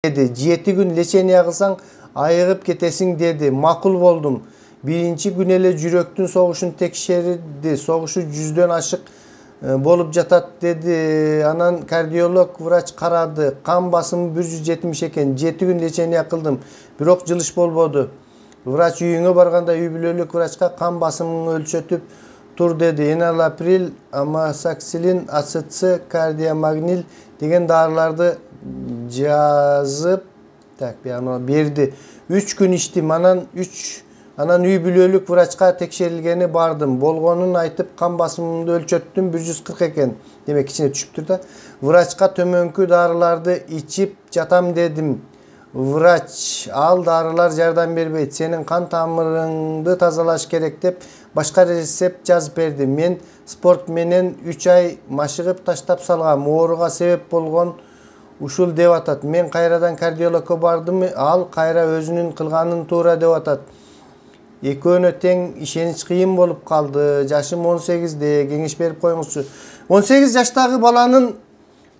dedi. 7 gün lecheniya kılsaң айыгып кетесиң dedi. Makul boldum. Birinci gün ele жүрөктүн согушун tekşerdi. Согушу 100'den aşık bolup jatat dedi. Anan kardiyolog vraç karadı. Kan basımı 170 eken. 7 gün lecheniya kıldım. Бирок жылыш болбоду. Vraç үйüngө барганда үй бүлөлүк vraçка kan basımını ölçötüp tur dedi. Enalapril, amasaxilin, asitsi, kardiomagnil деген darılardı жазып берди. 3 gün içtim. Anan үй бүлөлүк vraçка tekşerilgeni bardım. Bolgonun aytıp kan basımını ölçöttüm 140 eken. Demek içine düşüptür da. Vraçka tömönkü darılardı içip jatam dedim. Vraç al darılar жардам бербейт. Senin kan tamırыңды тазалаш керек деп başka resept жазып берди. Men sport menen 3 ay машыгып таштап салгам. Ооруга себеп болгон ушул деп атат. Men кайрадан кардиологко бардым. Ал кайра өзүнүн кылганын туура деп атат. Экөөнө тең ишенич кыйын болуп калды. Жашым 18'de. Кеңеш берип коюңузчу. 18 жаштагы баланын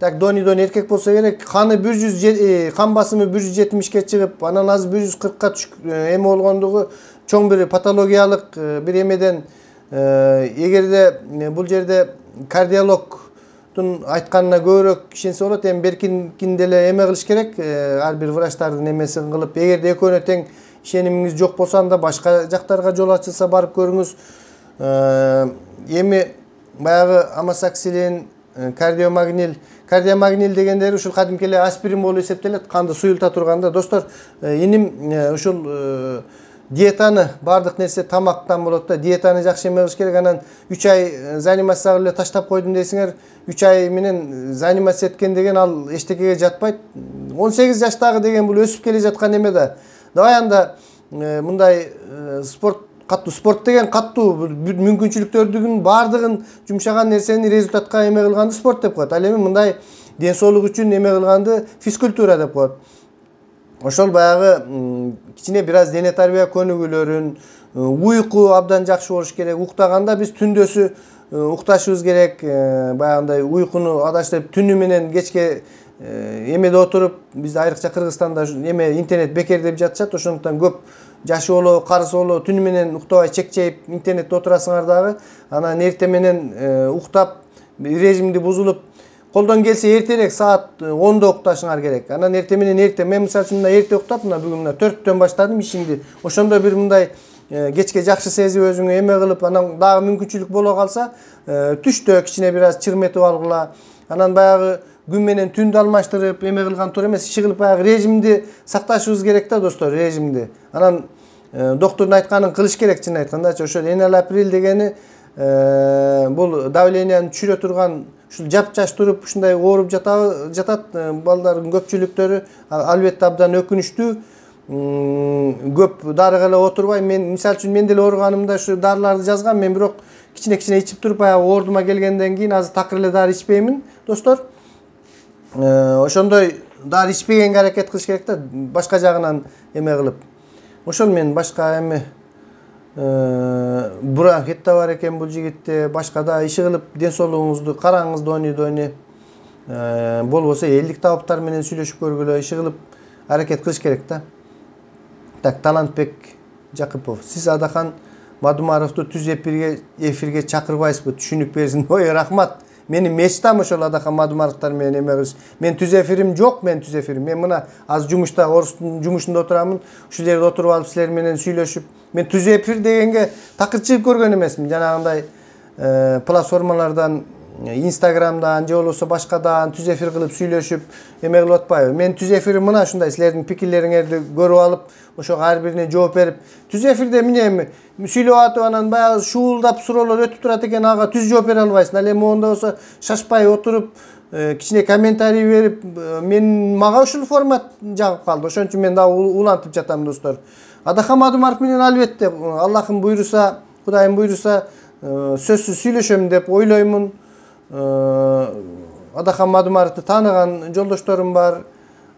дони эркек болсо керек. Каны 100 kan basımı 170'ke чыгып, анан азыр 140'ka түшүп эме болгондугу чоң бир патологиялык бир эмеден эгерде бул жерде кардиологдун айтканына көбүрөөк ишенсе болот. Эми беркин деле эме кылыш керек. Ар бир врачтардын эмесин кылып, эгерде экөөнө тең ишенимиңиз жок болсо анда башка жактарга жол ачылса барып көрүңүз. Эми баягы амасаксилин, кардиомагнил дегендери ушул кадимки эле аспирин болуп эсептелет. Канды суюлта турганда. Достор, иним ушул диетаны бардык нерсе тамактан болот да. Диетаны жакшы эме кылыш керек. Анан 3 ай занимация эле таштап койдум десиңер, 3 ай менен занимация эткен деген ал эчтекеге жатпайт. 18 жаштагы деген бул өсүп келе жаткан эме да. Давай анда мындай спорт деген каттуу мүмкүнчүлүктөрдүн бардыгын жумшаган нерсени результатка эме кылганды спорт деп коет. Ал эми мындай ден соолук үчүн эме кылганды физкультура деп коет. Ошол баягы кичине бир аз дене тарбия көнүгүүлөрүн, уйку абдан жакшы болуш керек. Уктаганда биз түндөсү укташыбыз керек. Баягындай уйкуну адаштырып түнү менен кечке эмеде отуруп, бизде айрыкча Кыргызстанда эме интернет бекер деп жатышат. Ошондуктан көп жашы боло, карысы боло, түнү менен уктабай чекчейип интернетте отурасыңар дагы. Анан эрте менен уктап, режимди бузулуп, колдон келсе эртерээк саат 10'da укташыңар керек. Анан эрте менен мен мисалы үчүн эрте уктап, бүгүн 4'төн баштадым ишимди. Ошондо бир мындай кечке жакшы сезип өзүңө эме кылып, анан дагы мүмкүнчүлүк боло калса, түштө кичине бир аз чырметип алгыла. Анан баягы gün менен түндү алмаштырып эме кылган туура эмес. Иши кылып баягы режимди сакташыбыз керек да, достор, режимди. Анан доктордун айтканын кылыш керек, чын айткандачы. Ошо эналаприл дегени бул давленияны түшүрө турган, ушул жапчаш туруп ушундай ооруп жатат балдардын көпчүлүктөрү. Албетте абдан өкүнүчтүү. Көп дарыга эле отурбай, мен мисалы үчүн мен деле ооруганымда ушу дарыларды жазгам. Мен бирок кичине ичип туруп баягы оордума келгенден кийин азыр такыр эле дары ичпеймин, достор. Ошондой дары ичпегенге аракет кылыш керек да, башка жагынан эме кылып. Ошол мен башка эме бронхит да бар экен бул жигитте. Башка да иши кылып ден соолугуңузду караңыз, дони. Болбосо элдик табыптар менен сүйлөшүп көргүлө, иши кылып аракет кылыш керек да. Талантбек Жакыпов. Сиз Адахан Мадумаровду түз эфирге чакырбайсызбы? Түшүнүк берсин. Ой, рахмат. Менин мечтам ошол Адахан Мадумаровдор менен эме кылыш. Мен түз эфирим жок, мен мына аз жумушта, Орустун жумушунда отурамын. Ушул жерде отуруп алып силер менен сүйлөшүп, мен түз эфир дегенге такыр чыгып көргөн эмесмин. Жанагындай платформалардан, Instagram'dan, же болбосо башкадан түз эфир кылып сүйлөшүп эме кылып атпайбы. Мен түз эфирим мына ушундай, силердин пикирлериңерди көрүп алып, ошого ар бирине жооп берип, түз эфирде эмне сүйлөп атып, анан баягы шуулдап суроолор өтүп турат экен, ага түз жооп бере албайсың. Ал эми моунда болсо шашпай отуруп, кичине комментарий берип, мага ушул формат жагып калды. Ошон үчүн мен дагы улантып жатам, достор. Адахан Мадумаров менен албетте Аллахым буйруса, Кудайым буйруса сөзсүз сүйлөшөм деп ойлоймун. Адахан Мадумаровду тааныган жолдошторум бар.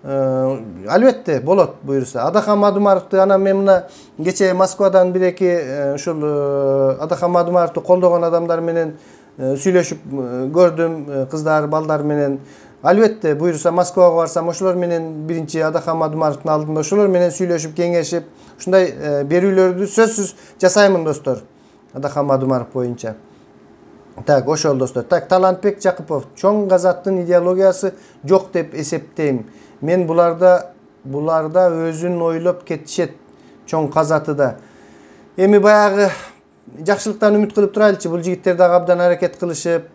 Албетте болот буйруса. Адахан Мадумаровду анан мен мына кече Москвадан бир-эки ушул Адахан Мадумаровду колдогон адамдар менен сүйлөшүп көрдүм, кыздар, балдар менен. Albatta buyursa Moskvaga barsam ошолор менен биринчи Адахан Мадумаровдун алдында ошолор менен сүйлөшүп, кеңешип, ушундай берүүлөрдү сөзсүз жасаймын достор. Адахан Мадумаров боюнча. Так, ошол достор. Так, Талантбек Жакупов, чоң газаттын идеологиясы жок деп эсептейм. Мен буларда өзүн ойлоп кетишет, чоң казатыда. Эми баягы жакшылыктан үмүт кылып турайлычы, бул жигиттер дагы абдан аракет кылышып,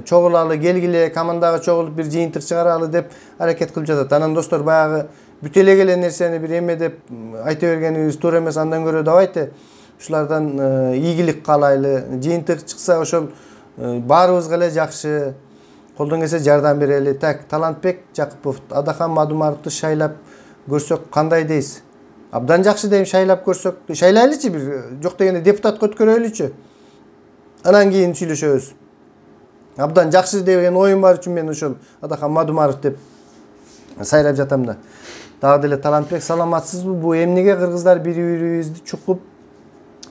чогулалы, келгиле, командага чогулуп бир жыйынтык чыгаралы деп аракет кылып жатат. Анан достор баягы бүтө эле нерсени бир эме деп айта бергенибиз туура эмес. Андан көрө давайте ушулардан ийгилик каалайлы. Жыйынтык чыкса ошол баарыбызга эле жакшы. Колдон келсе жардам берели. Так, Талантбек Жакупов, Адахан Мадумаровду шайлап көрсөк кандай дейсиз? Абдан жакшы дейм, шайлап көрсөк. Шайлайлычы бир, жок дегенде депутатка өткөрөлүчү. Анан кийин сүйлөшөбүз. Абдан жакшы деген оюм бар үчүн мен ошол Адахан Мадумаров деп сайрап жатам да. Дагы деле Талантбек, саламатсызбы? Бу эмнеге кыргыздар бири-бирибизди чукуп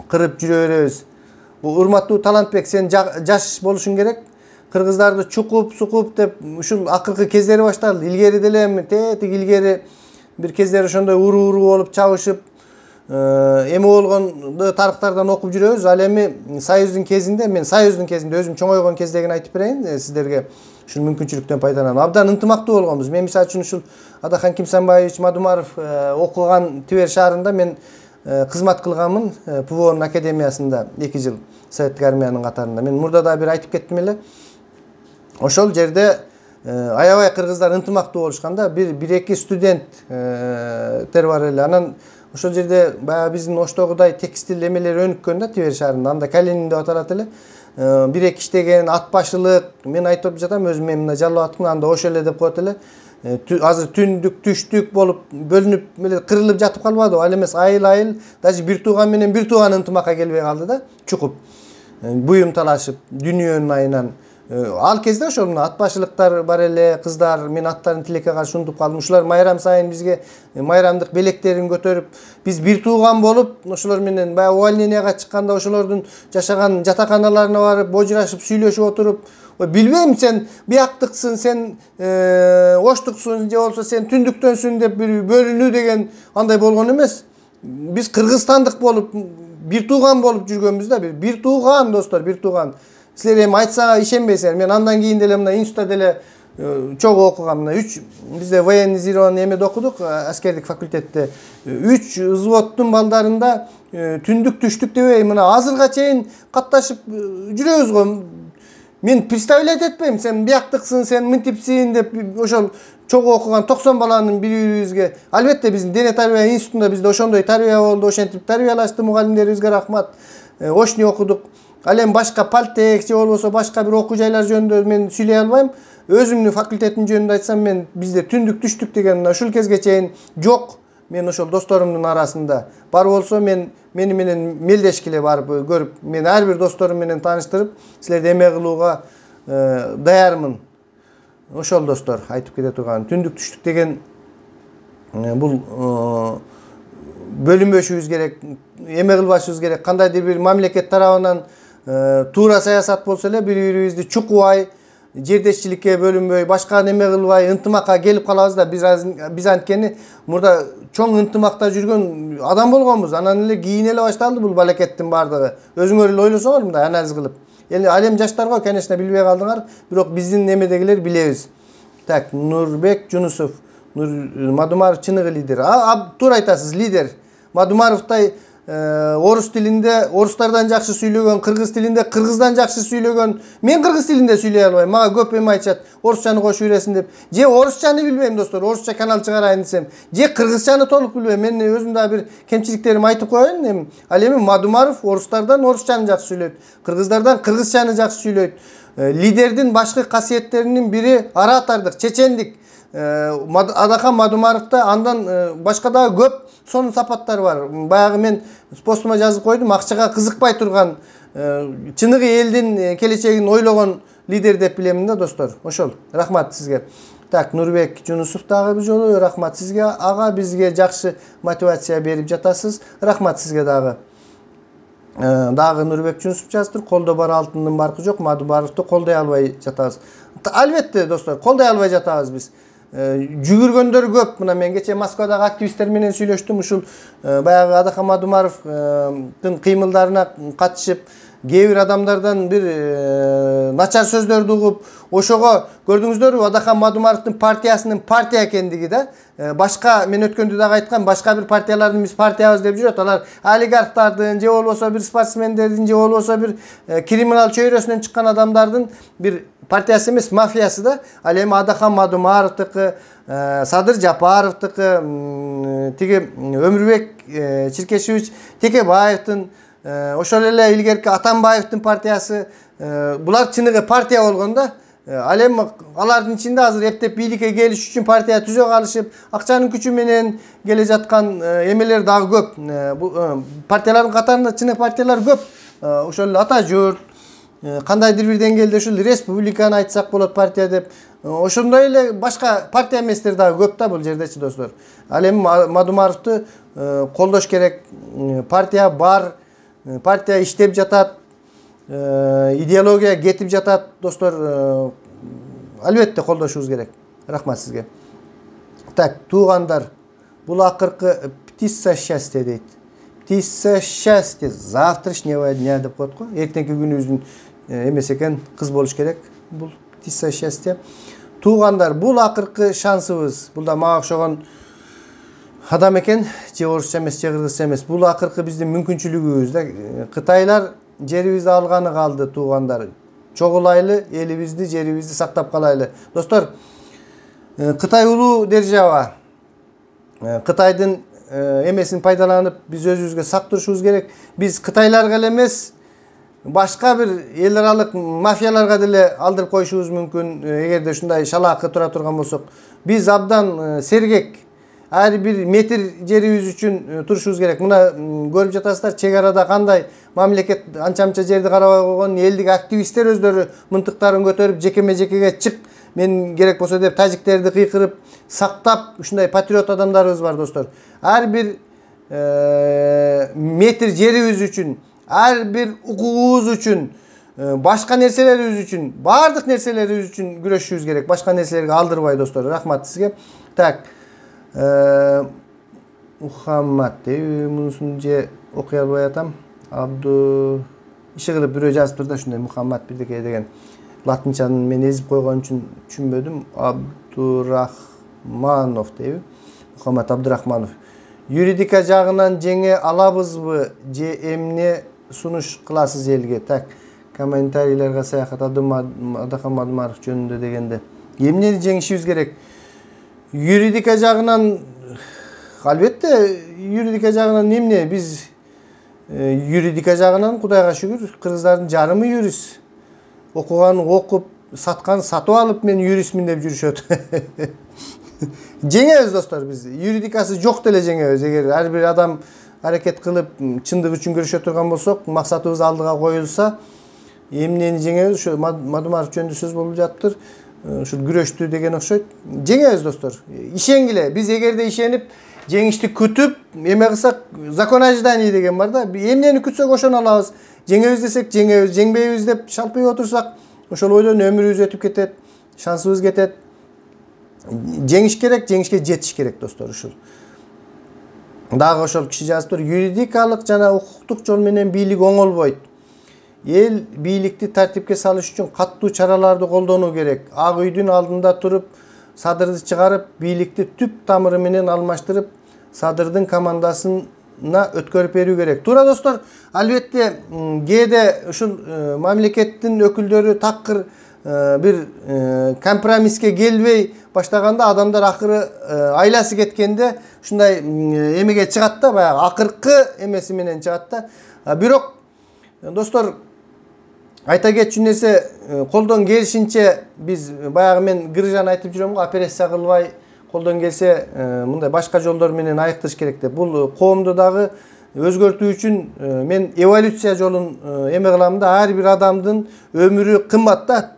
кырып жүрө беребиз? Урматтуу Талантбек, сен жаш болушуң керек. Кыргыздарды чукуп деп ушул акыркы кездери башталды. Илгери деле тетик илгери бир кездер ошондой уруу болуп чабышып эме болгонду тарыктардан окуп жүрөбүз. Ал эми Союздун кезинде, мен Союздун кезинде өзүм чоңойгон кездегини айтып берейин сиздерге. Ушул мүмкүнчүлүктөн пайдаланып абдан ынтымактуу болгонбуз. Мен мисалы үчүн ушул Адахан Кимсанбаевич Мадумаров окуган Тивер шаарында мен кызмат кылганмын ПВОнун академиясында 2 жыл Советтик армиянын катарында. Мен мурда да бир айтып кеттим эле. Ошол жерде аябай кыргыздар ынтымактуу болушканда бир-эки студенттер бар эле. Анан ошол жерде баягы биздин Оштогудай текстил эмелер өнүккөн да Тивер шаарында. Анда Калинин деп аталат эле. Бир-эки иштеген, ат башылык, мен айтып жатам өзүм, мен мына жалал аттын анда ошол эле деп коет эле. Азыр түндүк, түштүк болуп бөлүнүп эле кырылып жатып калбады. Ал эмес айыл, даже бир тууган менен бир тууган ынтымакка келбей калды да, чукуп. Буюм талашып, дүйнөнүн айынан. Ал кезде ошол ат башылыктар бар эле, кыздар, мен аттарын тилекке каршы унутуп калдым. Ушулар майрам сайын бизге майрамдык белектерин көтөрүп, биз бир тууган болуп, ошолор менен баягы увольненияга чыкканда ошолордун жашаган жатаканаларына барып, божурашып, сүйлөшүп отуруп, билбейм сен бияктыксың, сен оштуксуң же болсо сен түндүктөнсүң деп бир бөлүнүү деген андай болгон эмес. Биз кыргызстандык болуп, бир тууган болуп жүргөнбүз да, бир тууган достор, бир тууган. Силер эми айтсаңар ишенбейсиңер. Мен андан кийин деле мына институтта деле чогуу окугам. Мына 3 бизде военизирован эмеде окудук, аскердик факультетте. 3 взводдун балдарында түндүк түштүк дебей мына азырга чейин катташып жүрөбүз го. Мен представлять этпейм, сен бияктыксың, сен мынтипсиң деп ошол чогуу окуган 90 баланын бири-бирибизге. Албетте биздин дене тарбия институтунда бизде ошондой тарбия болду, ошентип тарбиялашты мугалимдерибизге рахмат. Ошни окудук. Ал эми башка Палтек же болбосо башка бир окуу жайлар жөнүндө мен сүйлөй албайм. Өзүмдүн факультетим жөнүндө айтсам, мен бизде түндүк түштүк деген мына ушул кезге чейин жок. Мен ошол досторумдун арасында бар болсо мени менен мелдешкиле барып көрүп, мен ар бир досторум менен тааныштырып, силерди эме кылууга даярмын. Ошол достор айтып кете турган түндүк түштүк деген бул бөлүнбөшүбүз керек, эме кылбашыбыз керек. Кандайдыр бир мамлекет тарабынан туура саясат болсо эле бири-бирибизди чукубай, жердешчиликке бөлүнбөй, башка неме кылбай, ынтымакка келип калабыз да. Биз анткени мурда чоң ынтымакта жүргөн адам болгонбуз. Анан эле кийин эле башталды бул балекеттин бардыгы. Өзүңөр эле ойлосоңор мындай анализ кылып. Ал эми жаштарга, конечно, билбей калдыңар, бирок биздин немедегилер билебиз. Так, Нурбек Жунусов, Мадумаров чыныгы лидер. Туура айтасыз, лидер. Мадумаровтай орус тилинде орустардан жакшы сүйлөгөн, кыргыз тилинде кыргыздан жакшы сүйлөгөн. Мен кыргыз тилинде сүйлөй албайм. Мага көп эме айтышат, орусчаны кошуп бересиң деп. Же орусчаны билбейм достор, орусча канал чыгарайын десем, же кыргызчаны толук билбейм. Мен өзүм да бир кемчиликтеримди айтып коеюн. Ал эми Мадумаров орустардан орусчаны жакшы сүйлөйт, кыргыздардан кыргызчаны жакшы сүйлөйт. Лидердин башкы касиеттеринин бири оратordук, чечендик. Адахан Мадумаровда андан башка дагы көп сонун сапаттар бар. Баягы мен постума жазып койдум, акчага кызыкпай турган, чыныгы элдин келечегин ойлогон лидер деп билемин да достор. Ошол. Рахмат сизге. Так, Нурбек Жунусов дагы бир жолу рахмат сизге. Ага бизге жакшы мотивация берип жатасыз. Рахмат сизге дагы. Дагы Нурбек Жунусов жазыптыр. Колдо бар алтындын баркы жок. Мадумаровду колдой албай жатабыз. Албетте достор, колдой албай жатабыз биз. Жүгүргөндөр көп. Мына мен кече Москвадагы активисттер менен сүйлөштүм. Ушул баягы Адахан Мадумаровдун кыймылдарына катышып, кээ бир адамдардан бир начар сөздөрдү угуп, ошого көрдүңүздөрбү Адахан Мадумаровдун партиясынын партия экендиги да. Башка мен өткөндө дагы айткан, башка бир партиялардын биз партиябыз деп жүрөт. Алар олигархтардын же болбосо бир спортсмендердин же болбосо бир криминал чөйрөсүнөн чыккан адамдардын бир партиясы эмес, мафиясы да. Ал эми Адахан Мадумаровдуку, Садыр Жапаровдуку, тиги Өмүрбек Чиркешевич Текебаевдин, ошол эле илгерки Атамбаевдин партиясы, булар чыныгы партия болгондо, ал эми алардын ичинде азыр эптеп бийликке келиш үчүн партия түзө калышып, акчанын күчү менен келе жаткан эмелер дагы көп. Партиялардын катарында чыныгы партиялар көп. Ошол Ата Журт, кандайдыр бир деңгээлде ушул республиканы айтсак болот партия деп. Ошондой эле башка партия эместер дагы көп да бул жердечи достор. Ал эми Мадумаровду колдош керек. Партия бар, партия иштеп жатат, идеология кетип жатат достор. Албетте колдошубуз керек. Рахмат сизге. Так, туугандар, бул акыркы птица счастья дейт. Птица счастья, завтрашнего дня деп коет го. Эртеңки күнүбүздүн эмес экен, кыз болуш керек. Бул птица счастья. Туугандар, бул акыркы шансыбыз. Бул да мага окшогон адам экен, же орусча эмес, же кыргызча эмес. Бул акыркы биздин мүмкүнчүлүгүбүз да. Кытайлар жерибизди алганы калды туугандар. Чогулайлы, элибизди, жерибизди сактап калайлы. Достор, Кытай улуу держава. Кытайдын эмесин пайдаланып биз өзүбүзгө сак турушубуз керек. Биз кытайларга эле эмес, башка бир эл аралык мафияларга деле алдырып коюшубуз мүмкүн, эгерде ушундай шалаакы тура турган болсок. Биз абдан сергек, ар бир метр жерибиз үчүн турушубуз керек. Мына көрүп жатасыздар, чек арада кандай мамлекет анча-мынча жерди карабай койгон, элдик активисттер өздөрү мынтыктарын көтөрүп, жекеме-жекеге чык, мен керек болсо деп тажиктерди кыйкырып, сактап, ушундай патриот адамдарыбыз бар достор. Ар бир метр жерибиз үчүн, ар бир укугубуз үчүн, башка нерселерибиз үчүн, баардык нерселерибиз үчүн күрөшүшүбүз керек. Башка нерселерге алдырбай достор. Рахмат сизге. Так. Мухаммад дейби, мунусун же окуй албай атам. Абду иши кылып бирөө жазыптыр да ушундай Мухаммад бирдеке деген. Латынчаны мен эзип койгон үчүн түшүнбөдүм. Абдурахманов дейби. Мухаммад Абдурахманов. Юридика жагынан жеңе алабызбы же эмне сунуш кыласыз элге? Так, комментарийлерге саякат Адахан Мадумаров жөнүндө дегенде. Эмнени жеңишибиз керек? Юридика жагынан албетте юридика жагынан эмне? Биз юридика жагынан Кудайга шүгүр, кыргыздардын жарымы юрист. Окуган окуп, саткан сатып алып мен юристмин деп жүрүшөт. Жеңебиз достор биз. Юридикасы жок деле жеңебиз. Эгер ар бир адам аракет кылып чындык үчүн күрөшө турган болсок, максатыбыз алдыга коюлса, эмнени жеңебиз? Ошо Мадумаров жөнүндө сөз болуп жатыптыр. Ушул күрөштү деген окшойт. Жеңебиз достор. Ишенгиле. Биз эгерде ишенип, жеңишти күтүп, эме кылсак, закон ожидания деген бар да. Эмнени күтсөк ошону алабыз. Жеңебиз десек жеңебиз, жеңбейбиз деп шалпайып отурсак, ошол ойдон өмүрүбүз өтүп кетет, шансыбыз кетет. Жеңиш керек, жеңишке жетиш керек достор ушул. Дагы ошол киши жазыптыр, юридикалык жана укуктук жол менен бийлик оңолбойт. Эл бийликти тартипке салыш үчүн каттуу чараларды колдонуу керек. Ак үйдүн алдында туруп, садырды чыгарып, бийликти түп тамыры менен алмаштырып, садырдын командасына өткөрүп берүү керек. Туура достор, албетте кээде ушул мамлекеттин өкүлдөрү такыр бир компромисске келбей баштаганда адамдар акыры айласы кеткенде ушундай эмеге чыгат да, баягы акыркы эмеси менен чыгат да. Бирок достор, айта кетчү нерсе, колдон келишинче биз баягы мен Грыжан айтып жүрөм го, операция кылбай, колдон келсе мындай башка жолдор менен айыктырыш керек деп. Бул коомду дагы өзгөртүү үчүн мен эволюция жолун эме кылам да, ар бир адамдын өмүрү кымбат да.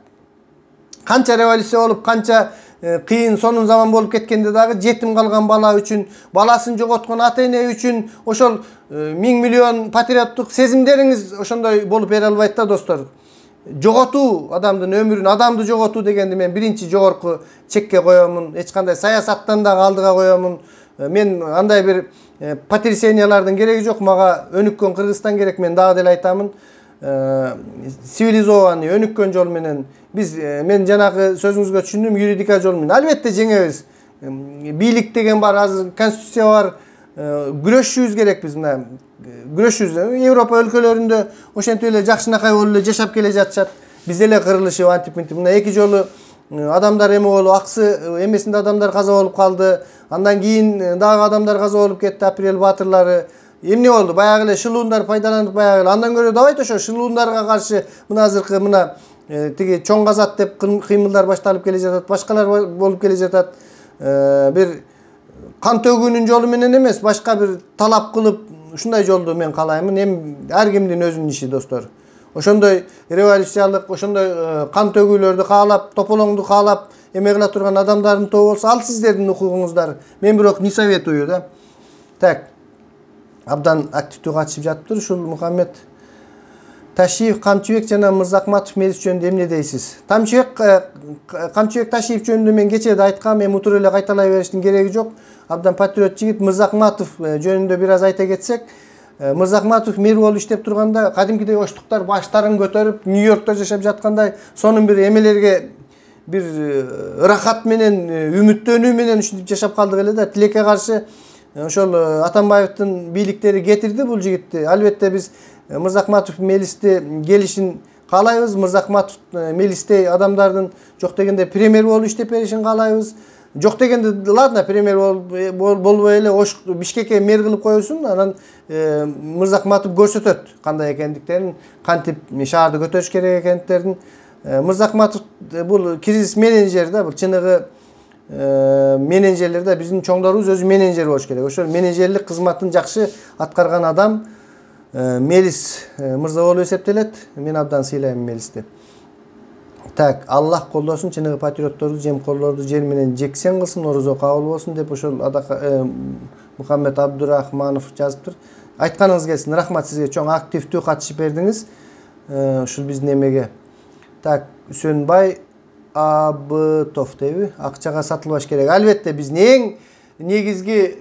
Канча революция болуп, канча кыйын сонун заман болуп кеткенде дагы жетим калган бала үчүн, баласын жоготкон ата-эне үчүн ошол 1000 миллион патриоттук сезимдериңиз ошондой болуп бере албайт да достор. Жоготуу адамдын өмүрүн, адамды жоготуу дегенди мен биринчи жогорку чекке коёмун. Эч кандай саясаттан дагы алдыга коёмун. Мен андай бир потрясениялардын кереги жок. Мага өнүккөн Кыргызстан керек. Мен дагы деле айтамын. Цивилизованный, өнүккөн жол менен биз мен жанагы сөзүңүзгө түшүндүм, юридика жол менен албетте жеңебиз. Бийлик деген бар, азыр конституция бар. Күрөшүшүбүз керек биз мына. Күрөшүбүз. Европа өлкөлөрүндө ошентип эле жакшынакай болуп эле жашап келе жатышат. Биз эле кырылышып антип-мынтип. Мына эки жолу адамдар эме болуп, аксы эмесинде адамдар каза болуп калды. Андан кийин дагы адамдар каза болуп кетти, апрель баатырлары. Эмне болду? Баягы эле шылуундар пайдаланып баягы эле. Андан көрө давайте ошо шылуундарга каршы мына азыркы мына тиги чоң казат деп кыймылдар башталып келе жатат, башкалар болуп келе жатат. Бир кан төгүүнүн жолу менен эмес, башка бир талап кылып ушундай жолду мен каалаймын. Эми ар кимдин өзүнүн иши достор. Ошондой революциялык, ошондой кан төгүүлөрдү каалап, тополоңду каалап эме кыла турган адамдардын тобу болсо, ал сиздердин укугуңуздар. Мен бирок не советую да. Так. Абдан активдүү катышып жатыптыр ушул Мухаммед Ташиев, Камчыбек жана Мырзакматов мелис жөнүндө эмне дейсиз? Камчыбек Ташиев жөнүндө мен кечээ да айткам, эми утур эле кайталай бериштин кереги жок. Абдан патриот жигит. Мырзакматов жөнүндө бир аз айта кетсек, Мырзакматов мэр болуп иштеп турганда кадимкидей оштуктар баштарын көтөрүп Нью-Йоркто жашап жаткандай, сонун бир эмелерге бир ырахат менен, үмүттөнүү менен ушинтип жашап калдык эле да. Тилекке каршы ошол Атамбаевдин бийликтери кетирди бул жигитти. Албетте биз Мырзакматов мелисти келишин каалайбыз. Мырзакматов мелистей адамдардын жок дегенде премьер болуп иштеп беришин каалайбыз. Жок дегенде ладно, премьер болбой эле Бишкекке мэр кылып коюшун, анан Мырзакматов көрсөтөт кандай экендиктерин, кантип шаарды көтөрүш керек экендиктерин. Мырзакматов бул кризис менеджер да, бул чыныгы менеджерлер да, биздин чоңдорубуз өзү менеджер болуш керек. Ошол менеджерлик кызматын жакшы аткарган адам Мелис мырза болуп эсептелет. Мен абдан сыйлайм Мелисти. Так, Аллах колдосун чыныгы патриотторду, жемкорлорду жер менен жексен кылсын, орозо кабыл болсун деп ошол Мухаммед Абдурахманов жазыптыр. Айтканыңыз келсин. Рахмат сизге, чоң активдүү катышып бердиңиз ушул биздин эмеге. Так, Үсөнбай Абытов дейби, акчага сатылбаш керек. Албетте биздин эң негизги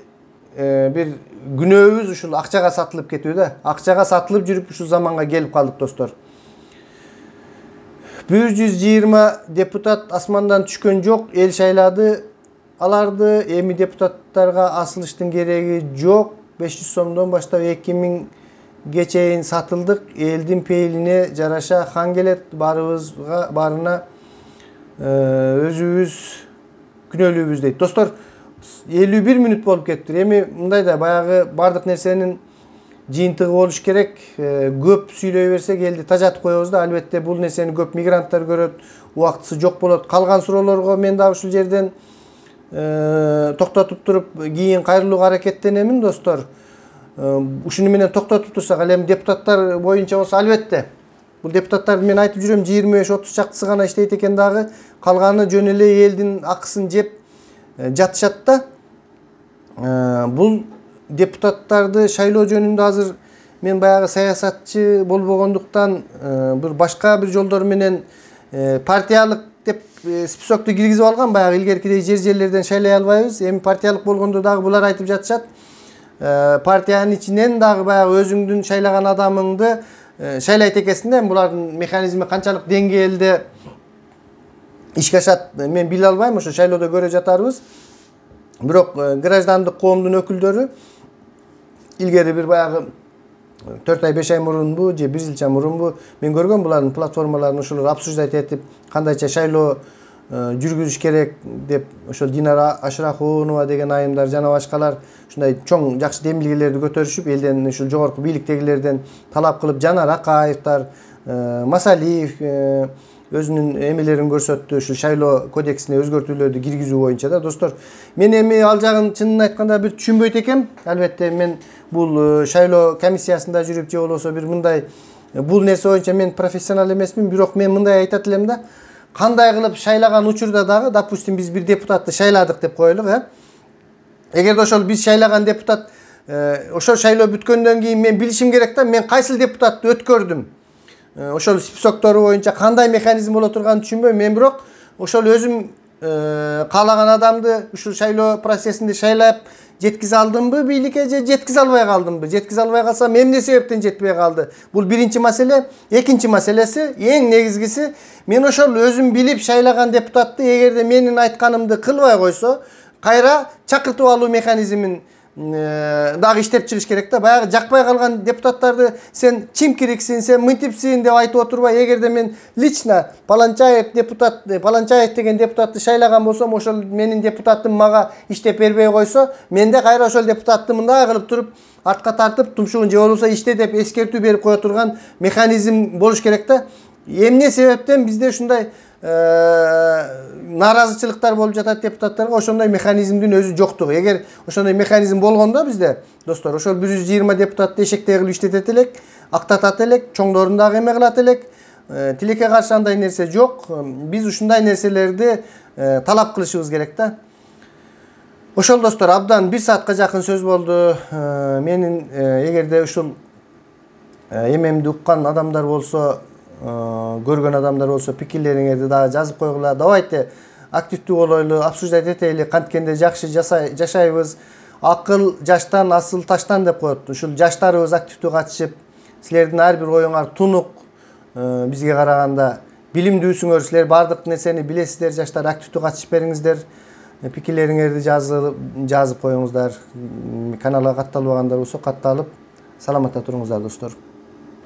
бир күнөөбүз ушул акчага сатылып кетүү да. Акчага сатылып жүрүп ушул заманга келип калдык достор. 120 депутат асмандан түшкөн жок, эл шайлады аларды. Эми депутаттарга асылыштын кереги жок. 500 сомдон баштап 2000 чейин сатылдык. Элдин пейилине жараша хан келет, барына өзүбүз күнөөлүүбүз дейт. Достор, 51 мүнөт болуп кетти. Эми мындай да баягы бардык нерсенин жыйынтыгы болуш керек. Көп сүйлөй берсек элди тажатып коебуз да. Албетте бул нерсени көп мигранттар көрөт, убактысы жок болот. Калган суроолорго мен дагы ушул жерден токтотуп туруп кийин кайрылууга аракеттенемин достор. Ушуну менен токтотуп турсак, ал эми депутаттар боюнча болсо албетте бул депутаттар мен айтып жүрөм 25-30 чактысы гана иштейт экен дагы, калганы жөн эле элдин акысын жеп жатышат да. Бул депутаттарды шайлоо жөнүндө азыр мен баягы саясатчы болбогондуктан бир башка бир жолдор менен партиялык деп списокту киргизип алган. Баягы илгеркидей жерлерден шайлай албайбыз. Эми партиялык болгондо дагы булар айтып жатышат. Партиянын ичинен дагы баягы өзүңдүн шайлаган адамыңды шайлайт экенсиң да. Булардын механизми канчалык деңгээлде ишке ашат мен биле албайм. Ошо шайлоодо көрө жатарбыз. Бирок граждандык коомдун өкүлдөрү илгери бир баягы 4 ай 5 ай мурунбу же 1 жылча мурунбу мен көргөм булардын платформаларын ошолор обсуждать этип кандайча шайлоо жүргүзүш керек деп ошол Динара Ашрахунова деген айымдар жана башкалар ушундай чоң жакшы демилгелерди көтөрүшүп элден ушул жогорку бийликтегилерден талап кылып, Жанар Акаевтар, Масалиев өзүнүн эмелерин көрсөттү ушул шайлоо кодексине өзгөртүүлөрдү киргизүү боюнча да. Достор, мен эми ал жагын чынын айтканда бир түшүнбөйт экем. Албетте мен бул шайлоо комиссиясында жүрүп же болбосо бир мындай бул нерсе боюнча мен профессионал эмесмин, бирок мен мындай айтат элем да. кандай кылып шайлаган учурда дагы, допустим, биз бир депутатты шайладык деп коелук, эгерде ошол биз шайлаган депутат ошол шайлоо бүткөндөн кийин мен билишим керек да, мен кайсыл депутатты өткөрдүм. Ошол списоктору боюнча кандай механизм боло турганын түшүнбөйм. Мен бирок ошол өзүм каалаган адамды ушул шайлоо процессинде шайлап жеткизе алдымбы бийликке, же жеткизе албай калдымбы? Жеткизе албай калсам эмне себептен жетпей калды? Бул биринчи маселе. Экинчи маселеси, эң негизгиси, мен ошол өзүм билип шайлаган депутатты эгерде менин айтканымды кылбай койсо, кайра чакыртып алуу механизмин дагы иштеп чыгыш керек да. Баягы жакпай калган депутаттарды сен чимкириксиң, сен мынтипсиң деп айтып отурбай, эгерде мен лично Паланчаев деген депутатты шайлаган болсом, ошол менин депутатым мага иштеп бербей койсо, мен де кайра ошол депутатты мындай кылып туруп артка тартып, тумшугун же болбосо иште деп эскертүү берип кое турган механизм болуш керек да. Эмне себептен бизде ушундай наразычылыктар болуп жатат депутаттарга? Ошондой механизмдин өзү жоктугу. Эгер ошондой механизм болгондо бизде, достор, ошол 120 депутатты эшектей кылып иштетет элек, актатат элек, чоңдорун дагы эме кылат элек. Тилекке каршы андай нерсе жок. Биз ушундай нерселерди талап кылышыбыз керек да. Ошол, достор, абдан 1 саатка жакын сөз болду. Менин эгерде ушул эмемди уккан адамдар болсо, көргөн адамдар болсо, пикирлериңерди дагы жазып койгула. Давайте активдүү болойлу, обсуждать этели, канткенде жакшы жашайбыз. Акыл жаштан, асыл таштан деп коет. Ушул жаштарыбыз активдүү катышып, силердин ар бир оюңар тунук, бизге караганда билимдүүсүңөр, силер бардык нерсени билесиздер, жаштар активдүү катышып бериңиздер. Пикирлериңерди жазып коюңуздар. Каналга катталбагандар болсо катталып, саламатта туруңуздар, достор.